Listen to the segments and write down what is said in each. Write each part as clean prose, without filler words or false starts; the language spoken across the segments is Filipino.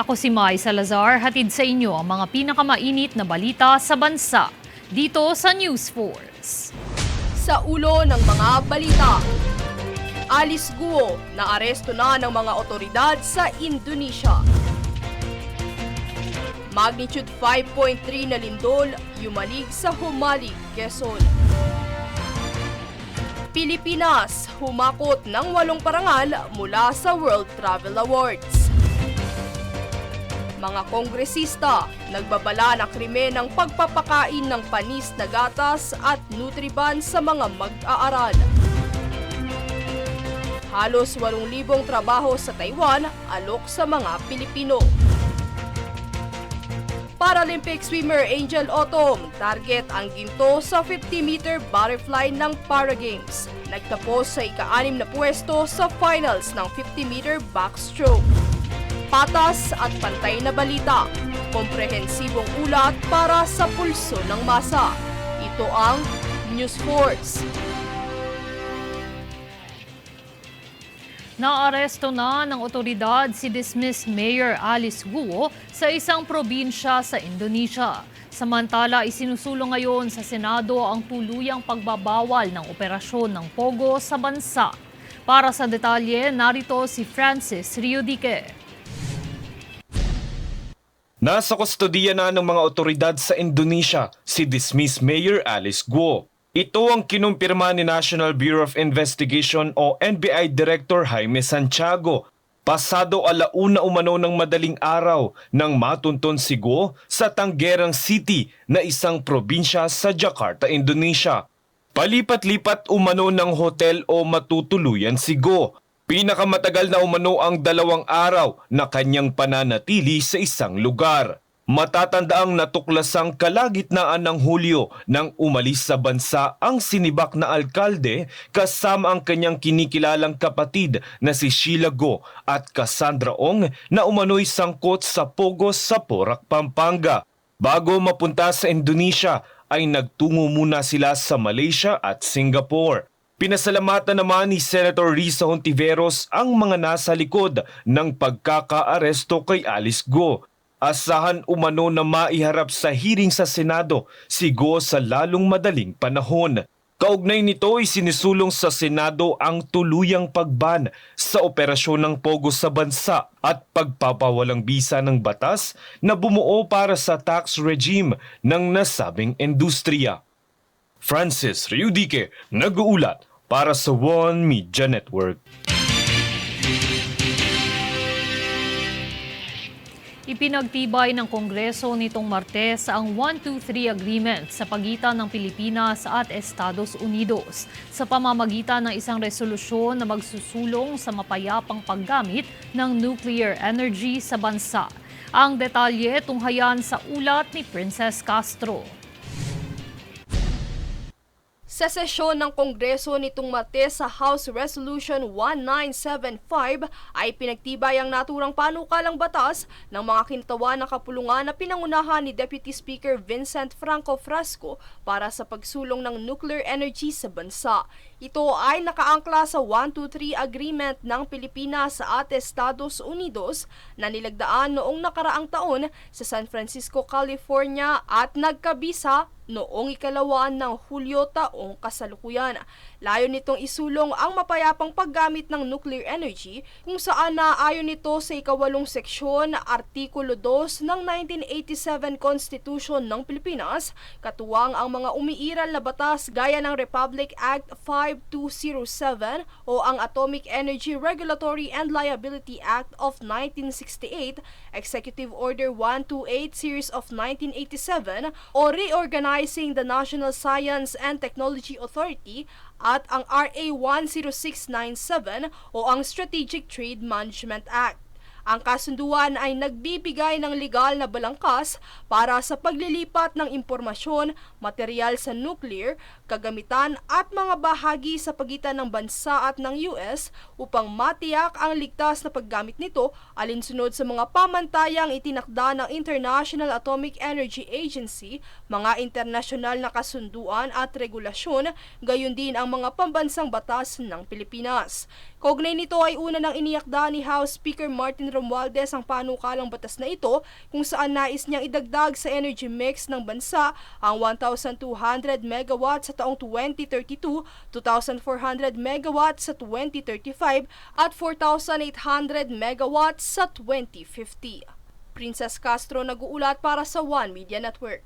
Ako si Mai Salazar, hatid sa inyo ang mga pinakamainit na balita sa bansa dito sa News Force. Sa ulo ng mga balita, Alice Guo na aresto na ng mga otoridad sa Indonesia. Magnitude 5.3 na lindol yumanig sa Humalig, Quezon. Pilipinas humakot ng 8 parangal mula sa World Travel Awards. Mga kongresista nagbabala ng krimen ng pagpapakain ng panis na gatas at Nutriban sa mga mag-aaral. Halos 8,000 trabaho sa Taiwan alok sa mga Pilipino. Paralympic swimmer Angel Otom target ang ginto sa 50-meter butterfly ng Paragames. Nagtapos sa ika-6 na pwesto sa finals ng 50-meter backstroke. Patas at pantay na balita, komprehensibong ulat para sa pulso ng masa. Ito ang News Force. Naaresto na ng otoridad si dismissed Mayor Alice Guo sa isang probinsya sa Indonesia. Samantala, isinusulong ngayon sa Senado ang tuluyang pagbabawal ng operasyon ng Pogo sa bansa. Para sa detalye, narito si Francis Riudique. Nasa kustodiya na ng mga otoridad sa Indonesia si dismissed Mayor Alice Guo. Ito ang kinumpirma ni National Bureau of Investigation o NBI Director Jaime Santiago. Pasado 1:00 umano ng madaling araw nang matunton si Guo sa Tangerang City na isang probinsya sa Jakarta, Indonesia. Palipat-lipat umano ng hotel o matutuluyan si Guo. Pinakamatagal na umano ang 2 araw na kanyang pananatili sa isang lugar. Matatandaang natuklasang kalagitnaan ng Hulyo nang umalis sa bansa ang sinibak na alkalde kasama ang kanyang kinikilalang kapatid na si Sheila Guo at Cassandra Ong na umano'y sangkot sa Pogo sa Porac, Pampanga. Bago mapunta sa Indonesia ay nagtungo muna sila sa Malaysia at Singapore. Pinasalamatan naman ni Senator Risa Hontiveros ang mga nasa likod ng pagkakaaresto kay Alice Guo. Asahan umano na maiharap sa hearing sa Senado si Guo sa lalong madaling panahon. Kaugnay nito, isinisulong sa Senado ang tuluyang pagban sa operasyon ng Pogo sa bansa at pagpapawalang bisa ng batas na bumuo para sa tax regime ng nasabing industriya. Francis Riudique, nag-uulat para sa One Media Network. Ipinagtibay ng Kongreso nitong Martes ang 123 Agreement sa pagitan ng Pilipinas at Estados Unidos sa pamamagitan ng isang resolusyon na magsusulong sa mapayapang paggamit ng nuclear energy sa bansa. Ang detalye tunghayan sa ulat ni Princess Castro. Sa sesyon ng Kongreso nitong Martes sa House Resolution 1975 ay pinagtibay ang naturang panukalang batas ng mga kinatawan ng kapulungan na pinangunahan ni Deputy Speaker Vincent Franco Frasco para sa pagsulong ng nuclear energy sa bansa. Ito ay nakaangkla sa 123 Agreement ng Pilipinas at Estados Unidos na nilagdaan noong nakaraang taon sa San Francisco, California at nagkabisa noong 2 ng Hulyo taong kasalukuyan. Layo nitong isulong ang mapayapang paggamit ng nuclear energy kung saan naayon nito sa 8 seksyon Artikulo 2 ng 1987 Constitution ng Pilipinas, katuwang ang mga umiiral na batas gaya ng Republic Act 5207 o ang Atomic Energy Regulatory and Liability Act of 1968, Executive Order 128 Series of 1987 o Reorganizing the National Science and Technology Authority at ang RA 10697 o ang Strategic Trade Management Act. Ang kasunduan ay nagbibigay ng legal na balangkas para sa paglilipat ng impormasyon, material sa nuclear, kagamitan at mga bahagi sa pagitan ng bansa at ng US upang matiyak ang ligtas na paggamit nito alinsunod sa mga pamantayang itinakda ng International Atomic Energy Agency, mga internasyonal na kasunduan at regulasyon, gayon din ang mga pambansang batas ng Pilipinas. Kaugnay nito ay una nang iniakda ni House Speaker Martin Romualdez ang panukalang batas na ito kung saan nais niyang idagdag sa energy mix ng bansa ang 1,200 megawatts sa taong 2032, 2,400 megawatts sa 2035 at 4,800 megawatts sa 2050. Princess Castro nag-uulat para sa One Media Network.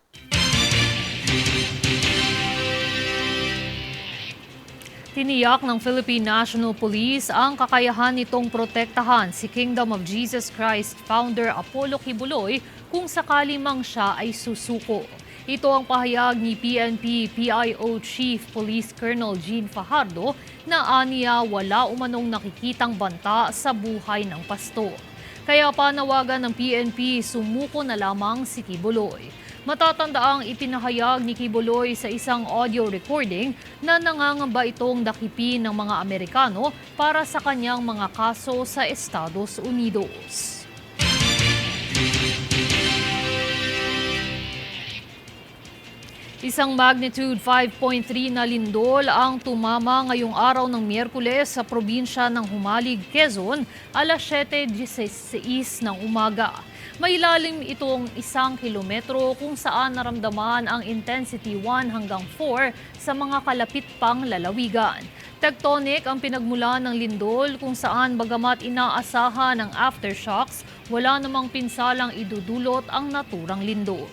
Tiniyak ng Philippine National Police ang kakayahan nitong protektahan si Kingdom of Jesus Christ founder Apollo Kibuloy kung sakali mang siya ay susuko. Ito ang pahayag ni PNP PIO Chief Police Colonel Jean Fajardo na aniya wala umanong nakikitang banta sa buhay ng pastor. Kaya panawagan ng PNP sumuko na lamang si Kibuloy. Matatandaang ipinahayag ni Kibuloy sa isang audio recording na nangangamba itong dakipin ng mga Amerikano para sa kanyang mga kaso sa Estados Unidos. Isang magnitude 5.3 na lindol ang tumama ngayong araw ng Miyerkules sa probinsya ng Humalig, Quezon, alas 7:16 ng umaga. May lalim itong 1 kilometro kung saan naramdaman ang intensity 1 hanggang 4 sa mga kalapit pang lalawigan. Tectonic ang pinagmulan ng lindol kung saan bagamat inaasahan ng aftershocks, wala namang pinsalang idudulot ang naturang lindol.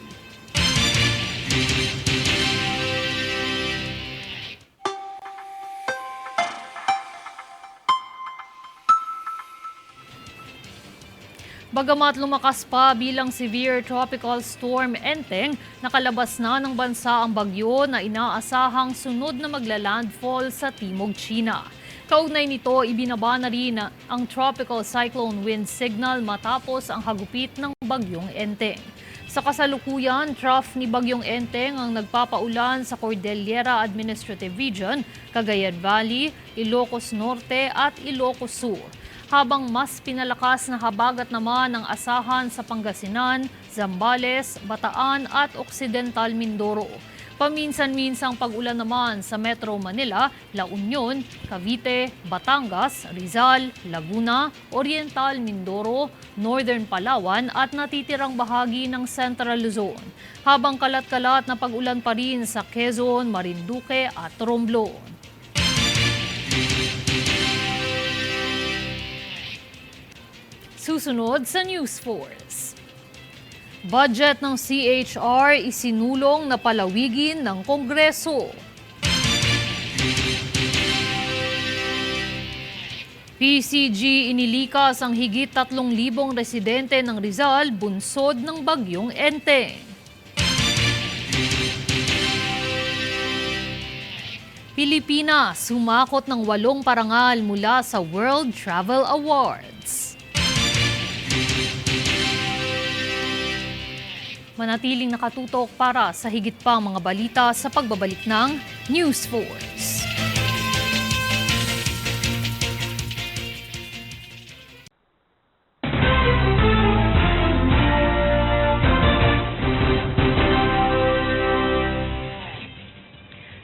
Bagamat lumakas pa bilang severe tropical storm Enteng, nakalabas na ng bansa ang bagyo na inaasahang sunod na maglalandfall sa Timog China. Kaugnay nito, ibinaba na rin ang tropical cyclone wind signal matapos ang hagupit ng bagyong Enteng. Sa kasalukuyan, trough ni bagyong Enteng ang nagpapaulan sa Cordillera Administrative Region, Cagayan Valley, Ilocos Norte at Ilocos Sur. Habang mas pinalakas na habagat naman ang asahan sa Pangasinan, Zambales, Bataan at Occidental Mindoro. Paminsan-minsang pag-ulan naman sa Metro Manila, La Union, Cavite, Batangas, Rizal, Laguna, Oriental Mindoro, Northern Palawan at natitirang bahagi ng Central Luzon. Habang kalat-kalat na pag-ulan pa rin sa Quezon, Marinduque at Romblon. Susunod sa News Force. Budget ng CHR isinulong na palawigin ng Kongreso. PCG inilikas ang higit 3,000 residente ng Rizal bunsod ng bagyong Enteng. Pilipinas humakot ng 8 parangal mula sa World Travel Awards. Manatiling nakatutok para sa higit pang mga balita sa pagbabalik ng News Force.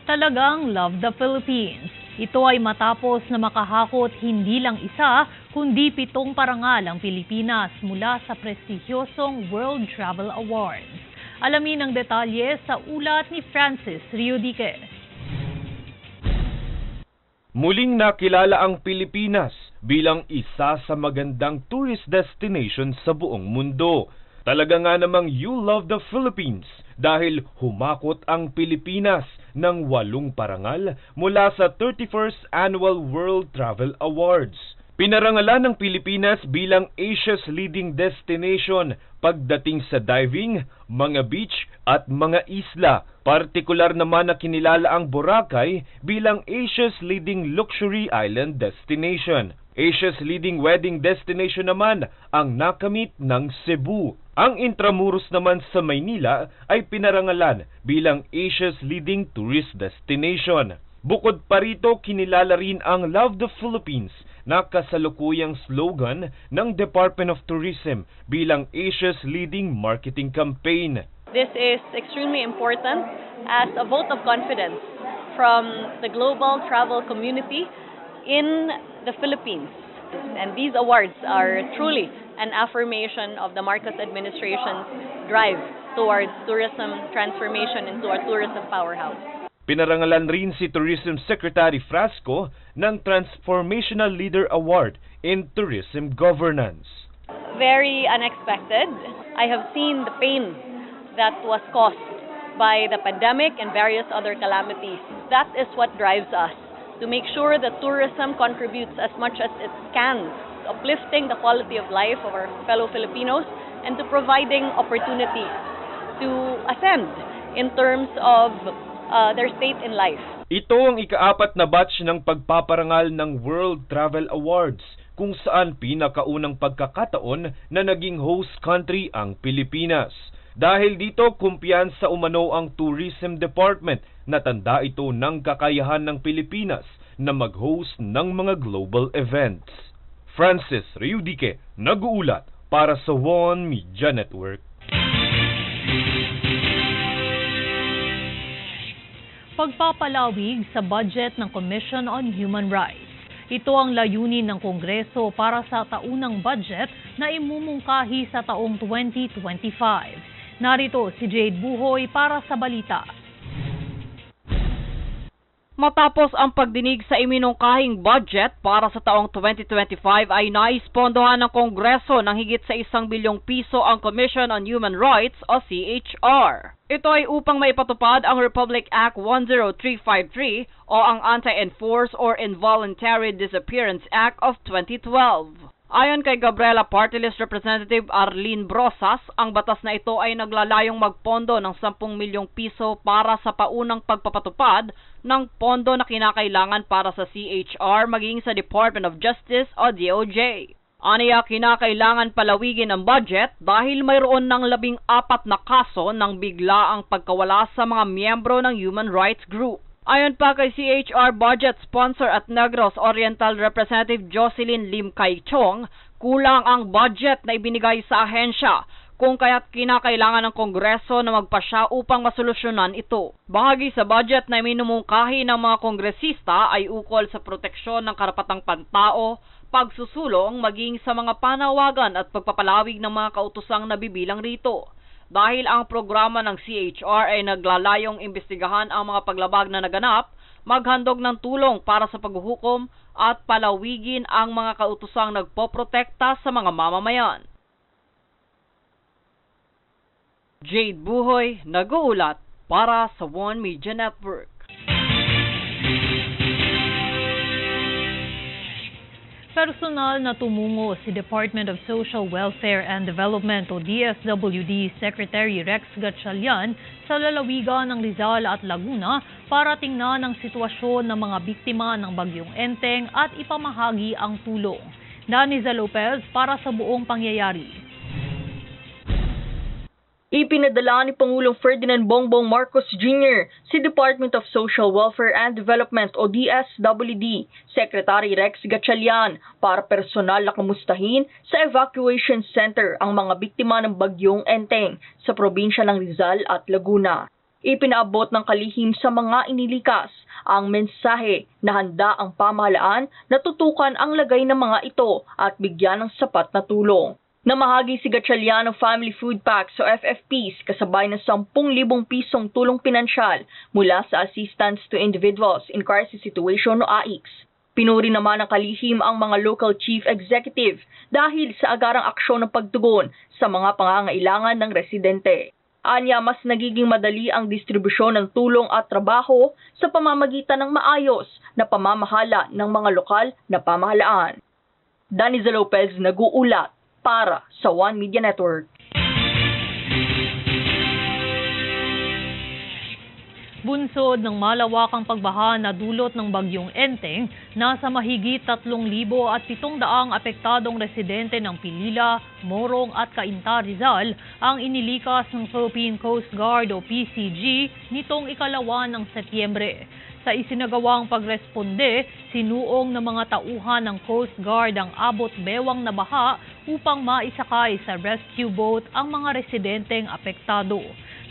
Talagang love the Philippines. Ito ay matapos na makahakot hindi lang isa, kundi 7 parangal ang Pilipinas mula sa prestigyosong World Travel Awards. Alamin ang detalye sa ulat ni Francis Riodique. Muling nakilala ang Pilipinas bilang isa sa magandang tourist destination sa buong mundo. Talaga nga namang you love the Philippines dahil humakot ang Pilipinas ng 8 parangal mula sa 31st Annual World Travel Awards. Pinarangalan ng Pilipinas bilang Asia's leading destination pagdating sa diving, mga beach at mga isla. Partikular naman na kinilala ang Boracay bilang Asia's leading luxury island destination. Asia's leading wedding destination naman ang nakamit ng Cebu. Ang Intramuros naman sa Maynila ay pinarangalan bilang Asia's leading tourist destination. Bukod pa rito, kinilala rin ang Love the Philippines na kasalukuyang slogan ng Department of Tourism bilang Asia's leading marketing campaign. This is extremely important as a vote of confidence from the global travel community in the Philippines. And these awards are truly an affirmation of the Marcos administration's drive towards tourism transformation into a tourism powerhouse. Pinarangalan rin si Tourism Secretary Frasco ng Transformational Leader Award in Tourism Governance. Very unexpected. I have seen the pain that was caused by the pandemic and various other calamities. That is what drives us, to make sure that tourism contributes as much as it can, uplifting the quality of life of our fellow Filipinos and to providing opportunities to ascend in terms of their state in life. Ito ang ika-4 na batch ng pagpaparangal ng World Travel Awards, kung saan pinakaunang pagkakataon na naging host country ang Pilipinas. Dahil dito, kumpiyansa umano ang Tourism Department na tanda ito ng kakayahan ng Pilipinas na mag-host ng mga global events. Francis Riudique, nag-uulat para sa One Media Network. Pagpapalawig sa budget ng Commission on Human Rights. Ito ang layunin ng Kongreso para sa taunang budget na imumungkahi sa taong 2025. Narito si Jade Buhoy para sa balita. Matapos ang pagdinig sa iminungkahing budget para sa taong 2025 ay naispondohan ng Kongreso ng higit sa 1 bilyong piso ang Commission on Human Rights o CHR. Ito ay upang maipatupad ang Republic Act 10353 o ang Anti-Enforced or Involuntary Disappearance Act of 2012. Ayon kay Gabriela Party List Representative Arlene Brosas, ang batas na ito ay naglalayong magpondo ng 10 milyong piso para sa paunang pagpapatupad ng pondo na kinakailangan para sa CHR maging sa Department of Justice o DOJ. Aniya, kinakailangan palawigin ang budget dahil mayroon ng 14 na kaso ng biglaang pagkawala sa mga miyembro ng human rights group. Ayon pa kay CHR budget sponsor at Negros Oriental Representative Jocelyn Lim Kai Chong, kulang ang budget na ibinigay sa ahensya, kung kaya't kinakailangan ng Kongreso na magpasya upang masolusyonan ito. Bahagi sa budget na minumungkahi ng mga kongresista ay ukol sa proteksyon ng karapatang pantao, pagsusulong maging sa mga panawagan at pagpapalawig ng mga kautosang nabibilang rito. Dahil ang programa ng CHR ay naglalayong imbestigahan ang mga paglabag na naganap, maghandog ng tulong para sa paghuhukom at palawigin ang mga kautosang nagpoprotekta sa mga mamamayan. Jade Buhoy, nag-uulat para sa One Media Network. Personal na tumungo si Department of Social Welfare and Development o DSWD Secretary Rex Gatchalian sa lalawigan ng Rizal at Laguna para tingnan ang sitwasyon ng mga biktima ng Bagyong Enteng at ipamahagi ang tulong. Daniza Lopez para sa buong pangyayari. Ipinadala ni Pangulong Ferdinand Bongbong Marcos Jr. si Department of Social Welfare and Development o DSWD Secretary Rex Gatchalian para personal na kamustahin sa evacuation center ang mga biktima ng Bagyong Enteng sa probinsya ng Rizal at Laguna. Ipinaabot ng kalihim sa mga inilikas ang mensahe na handa ang pamahalaan na tutukan ang lagay ng mga ito at bigyan ng sapat na tulong. Namahagi si Gatchalian ng Family Food Packs o FFPs kasabay ng 10,000 pisong tulong pinansyal mula sa Assistance to Individuals in Crisis Situation o AICS. Pinuri naman ng kalihim ang mga local chief executive dahil sa agarang aksyon ng pagtugon sa mga pangangailangan ng residente. Anya, mas nagiging madali ang distribusyon ng tulong at trabaho sa pamamagitan ng maayos na pamamahala ng mga lokal na pamahalaan. Daniza Lopez, nag-uulat para sa One Media Network. Bunsod ng malawakang pagbaha na dulot ng Bagyong Enteng, nasa mahigit 3,700 apektadong residente ng Pilila, Morong at Cainta, Rizal ang inilikas ng Philippine Coast Guard o PCG nitong 2 ng Setyembre. Sa isinagawang pagresponde, sinuong ng mga tauhan ng Coast Guard ang abot bewang na baha upang maisakay sa rescue boat ang mga residenteng apektado.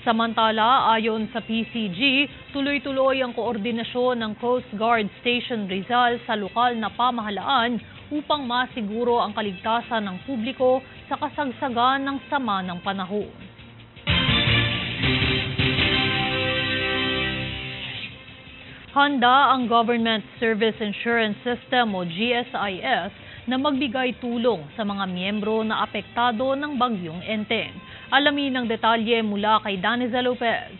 Samantala, ayon sa PCG, tuloy-tuloy ang koordinasyon ng Coast Guard Station Rizal sa lokal na pamahalaan upang masiguro ang kaligtasan ng publiko sa kasagsagan ng sama ng panahon. Handa ang Government Service Insurance System o GSIS na magbigay tulong sa mga miyembro na apektado ng bagyong Enteng. Alamin ang detalye mula kay Daniza Lopez.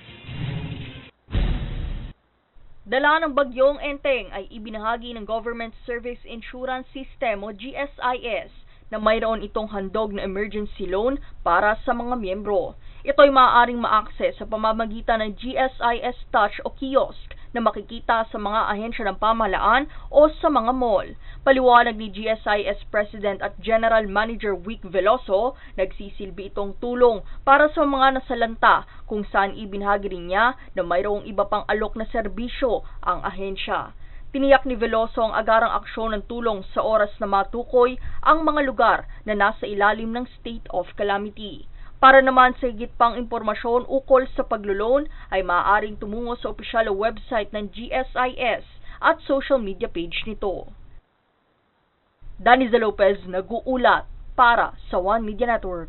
Dala ng bagyong Enteng ay ibinahagi ng Government Service Insurance System o GSIS na mayroon itong handog na emergency loan para sa mga miyembro. Ito ay maaaring ma-access sa pamamagitan ng GSIS Touch o kiosk na makikita sa mga ahensya ng pamahalaan o sa mga mall. Paliwanag ni GSIS President at General Manager Vic Veloso, nagsisilbi itong tulong para sa mga nasalanta kung saan ibinahagi rin niya na mayroong iba pang alok na serbisyo ang ahensya. Tiniyak ni Veloso ang agarang aksyon ng tulong sa oras na matukoy ang mga lugar na nasa ilalim ng state of calamity. Para naman sa higit pang impormasyon ukol sa paglo-loan ay maaaring tumungo sa opisyal na website ng GSIS at social media page nito. Daniza Lopez nag-uulat para sa One Media Network.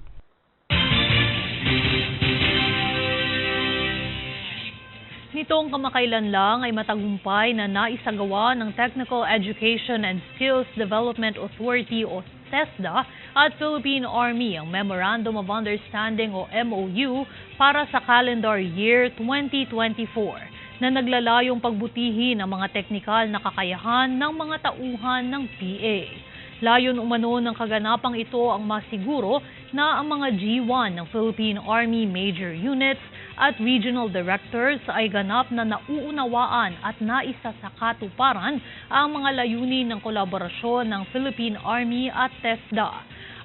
Nitong kamakailan lang ay matagumpay na naisagawa ng Technical Education and Skills Development Authority o TESDA at Philippine Army ang Memorandum of Understanding o MOU para sa calendar year 2024 na naglalayong pagbutihin ang mga teknikal na kakayahan ng mga tauhan ng PA. Layon umano ng kaganapang ito ang masiguro na ang mga G1 ng Philippine Army Major Units at Regional Directors ay ganap na nauunawaan at naisa sa katuparan ang mga layunin ng kolaborasyon ng Philippine Army at TESDA.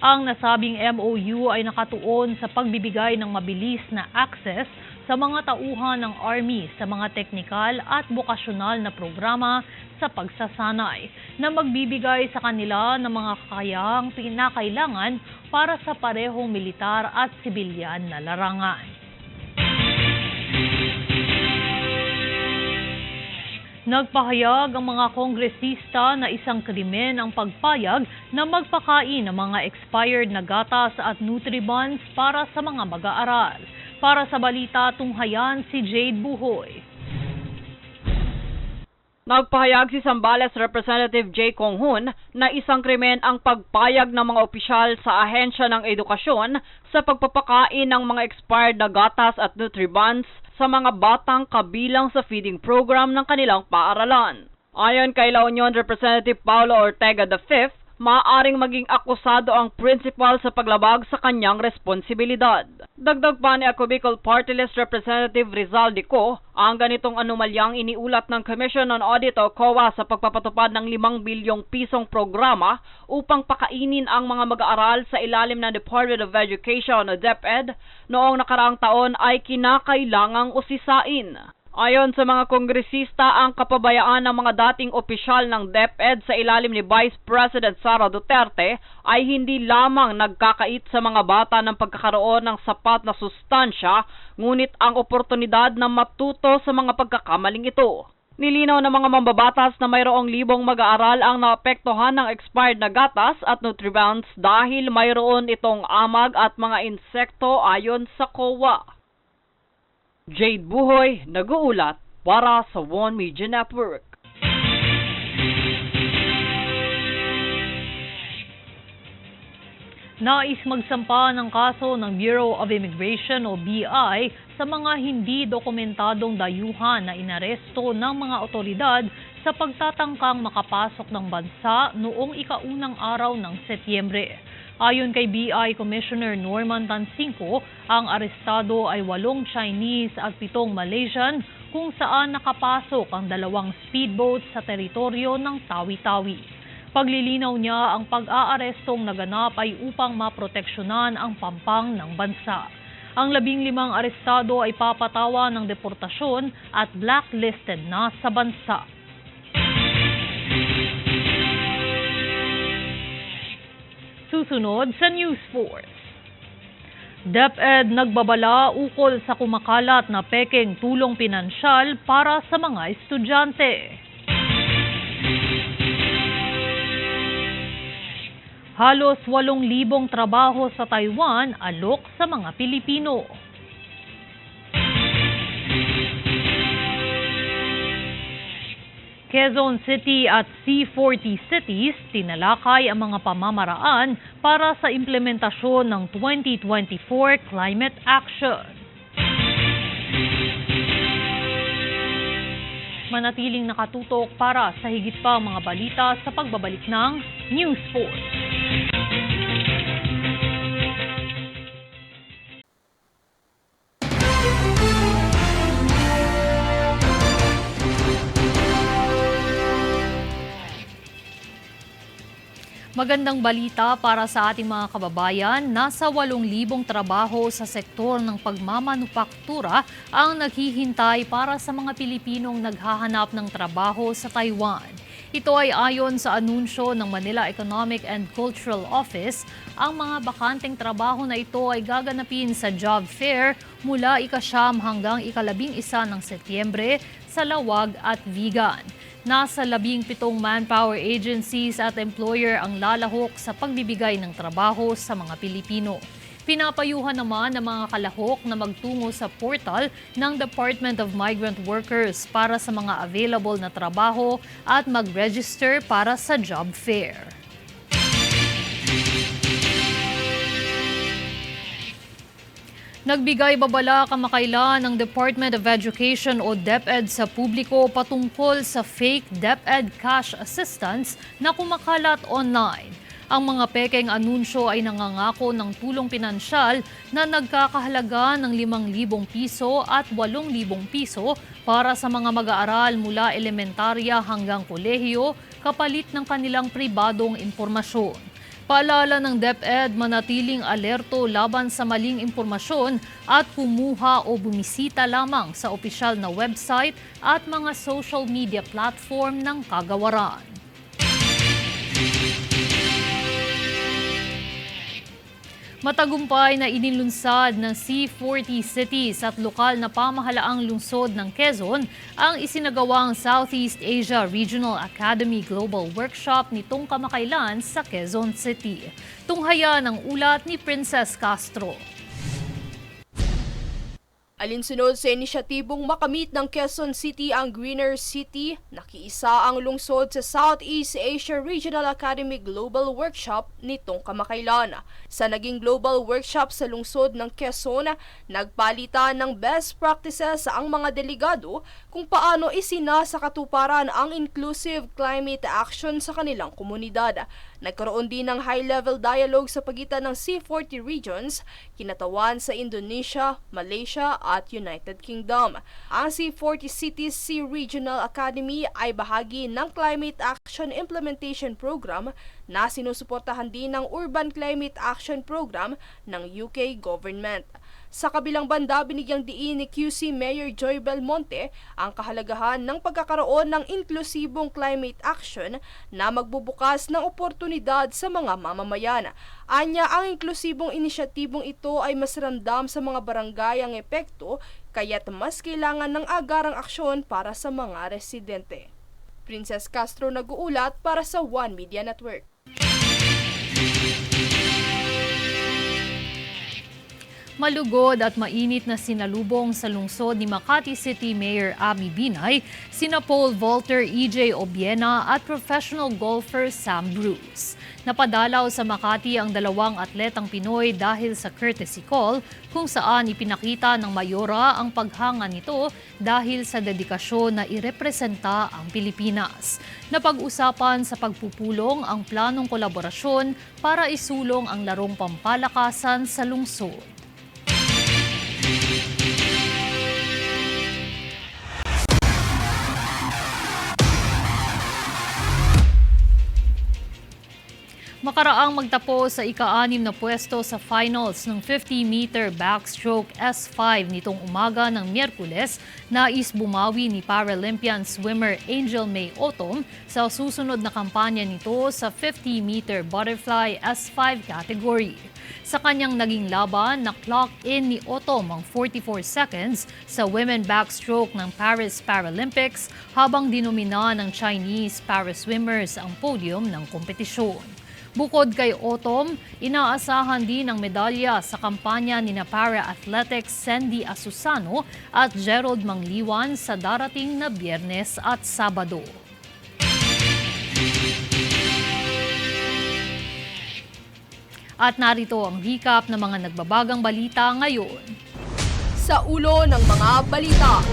Ang nasabing MOU ay nakatuon sa pagbibigay ng mabilis na access sa mga tauhan ng Army sa mga teknikal at bokasyonal na programa sa pagsasanay na magbibigay sa kanila ng mga kakayahang pinakailangan para sa parehong militar at sibilyan na larangan. Nagpahayag ang mga kongresista na isang krimen ang pagpayag na magpakain ng mga expired na gatas at Nutribans para sa mga mag-aaral. Para sa balita, tunghayan si Jade Buhoy. Nagpahayag si Zambales Representative J. Conghun na isang krimen ang pagpayag ng mga opisyal sa ahensya ng edukasyon sa pagpapakain ng mga expired na gatas at Nutribans sa mga batang kabilang sa feeding program ng kanilang paaralan. Ayon kay La Union Representative Paulo Ortega V, maaaring maging akusado ang principal sa paglabag sa kanyang responsibilidad. Dagdag pa ni Ako Bicol Party List Representative Rizal Dico, ang ganitong anomalyang iniulat ng Commission on Audit o COA sa pagpapatupad ng 5 bilyong pisong programa upang pakainin ang mga mag-aaral sa ilalim ng Department of Education o DepEd noong nakaraang taon ay kinakailangang usisain. Ayon sa mga kongresista, ang kapabayaan ng mga dating opisyal ng DepEd sa ilalim ni Vice President Sara Duterte ay hindi lamang nagkakait sa mga bata ng pagkakaroon ng sapat na sustansya, ngunit ang oportunidad na matuto sa mga pagkakamaling ito. Nilinaw ng mga mambabatas na mayroong libong mag-aaral ang naapektuhan ng expired na gatas at Nutribans dahil mayroon itong amag at mga insekto ayon sa COA. Jade Buhoy, nag-uulat para sa One Media Network. Nais magsampa ng kaso ng Bureau of Immigration o BI sa mga hindi dokumentadong dayuhan na inaresto ng mga otoridad sa pagtatangkang makapasok ng bansa noong ikaunang araw ng Setyembre. Ayon kay BI Commissioner Norman Tansingco, ang arestado ay 8 Chinese at 7 Malaysian kung saan nakapasok ang 2 speedboat sa teritoryo ng Tawi-Tawi. Paglilinaw niya, ang pag-aarestong naganap ay upang maproteksyonan ang pampang ng bansa. Ang 15 arestado ay papatawa ng deportasyon at blacklisted na sa bansa. Susunod sa News Force. DepEd nagbabala ukol sa kumakalat na pekeng tulong pinansyal para sa mga estudyante. Halos 8,000 trabaho sa Taiwan alok sa mga Pilipino. Quezon City at C40 cities tinalakay ang mga pamamaraan para sa implementasyon ng 2024 Climate Action. Manatiling nakatutok para sa higit pa mga balita sa pagbabalik ng News Force. Magandang balita para sa ating mga kababayan, nasa 8,000 trabaho sa sektor ng pagmamanupaktura ang naghihintay para sa mga Pilipinong naghahanap ng trabaho sa Taiwan. Ito ay ayon sa anunsyo ng Manila Economic and Cultural Office. Ang mga bakanteng trabaho na ito ay gaganapin sa job fair mula ika-9 hanggang ika-11 ng Setyembre sa Lawag at Vigan. Nasa 17 manpower agencies at employer ang lalahok sa pagbibigay ng trabaho sa mga Pilipino. Pinapayuhan naman ng mga kalahok na magtungo sa portal ng Department of Migrant Workers para sa mga available na trabaho at mag-register para sa job fair. Nagbigay babala kamakailan ng Department of Education o DepEd sa publiko patungkol sa fake DepEd cash assistance na kumakalat online. Ang mga pekeng anunsyo ay nangangako ng tulong pinansyal na nagkakahalaga ng 5,000 piso at 8,000 piso para sa mga mag-aaral mula elementarya hanggang kolehiyo kapalit ng kanilang pribadong impormasyon. Paalala ng DepEd, manatiling alerto laban sa maling impormasyon at kumuha o bumisita lamang sa opisyal na website at mga social media platform ng kagawaran. Matagumpay na inilunsad ng C40 cities at lokal na pamahalaang lungsod ng Quezon ang isinagawang Southeast Asia Regional Academy Global Workshop nitong kamakailan sa Quezon City. Tunghaya ng ulat ni Princess Castro. Alinsunod sa inisyatibong makamit ng Quezon City ang Greener City, nakiisa ang lungsod sa Southeast Asia Regional Academy Global Workshop nitong kamakailan. Sa naging global workshop sa lungsod ng Quezon, nagpalitan ng best practices ang mga delegado kung paano isinasakatuparan ang inclusive climate action sa kanilang komunidad. Nagkaroon din ng high-level dialogue sa pagitan ng C40 regions, kinatawan sa Indonesia, Malaysia at United Kingdom. Ang C40 Cities Sea Regional Academy ay bahagi ng Climate Action Implementation Program na sinusuportahan din ng Urban Climate Action Program ng UK government. Sa kabilang banda, binigyang diin ni QC Mayor Joy Belmonte ang kahalagahan ng pagkakaroon ng inklusibong climate action na magbubukas ng oportunidad sa mga mamamayan. Anya, ang inklusibong inisyatibong ito ay mas ramdam sa mga barangay ang epekto, kaya't mas kailangan ng agarang aksyon para sa mga residente. Princess Castro nag-uulat para sa One Media Network. Malugod at mainit na sinalubong sa lungsod ni Makati City Mayor Abby Binay, sina pole vaulter EJ Obiena at professional golfer Sam Bruce. Napadalaw sa Makati ang dalawang atletang Pinoy dahil sa courtesy call kung saan ipinakita ng mayora ang paghanga nito dahil sa dedikasyon na irepresenta ang Pilipinas. Napag-usapan sa pagpupulong ang planong kolaborasyon para isulong ang larong pampalakasan sa lungsod. Makaraang magtapos sa ika-6 na pwesto sa finals ng 50-meter backstroke S5 nitong umaga ng Miyerkules, nais bumawi ni Paralympian swimmer Angel May Otom sa susunod na kampanya nito sa 50-meter butterfly S5 category. Sa kanyang naging laban, na-clock in ni Otom ang 44 seconds sa women backstroke ng Paris Paralympics habang dinomina ng Chinese para-swimmers ang podium ng kompetisyon. Bukod kay Otom, inaasahan din ang medalya sa kampanya ni na para-athletics Sandy Asusano at Gerald Mangliwan sa darating na Biyernes at Sabado. At narito ang recap ng mga nagbabagang balita ngayon. Sa ulo ng mga balita,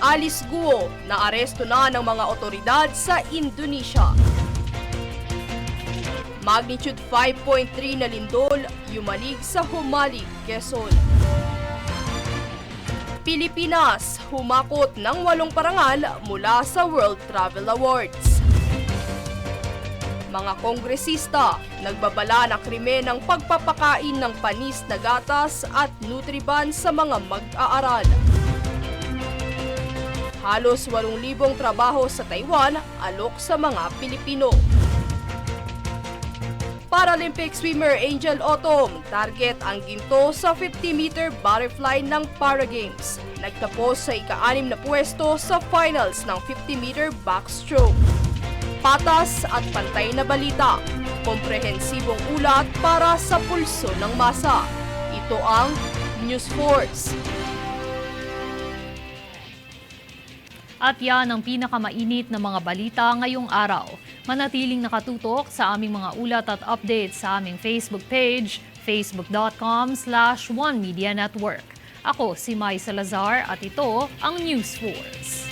Alice Guo na aresto na ng mga otoridad sa Indonesia. Magnitude 5.3 na lindol, yumanig sa Humalig, Quezon. Pilipinas, humakot ng 8 parangal mula sa World Travel Awards. Mga kongresista, nagbabala ng krimen ng pagpapakain ng panis na gatas at Nutriban sa mga mag-aaral. Halos 8,000 trabaho sa Taiwan, alok sa mga Pilipino. Paralympic swimmer Angel Otom, target ang ginto sa 50-meter butterfly ng Para Games. Nagtapos sa ika-6 na pwesto sa finals ng 50-meter backstroke. Patas at pantay na balita, komprehensibong ulat para sa pulso ng masa. Ito ang News Force. At yan ang pinakamainit na mga balita ngayong araw. Manatiling nakatutok sa aming mga ulat at updates sa aming Facebook page, facebook.com/OneMediaNetwork. Ako si Mai Salazar at ito ang News Force.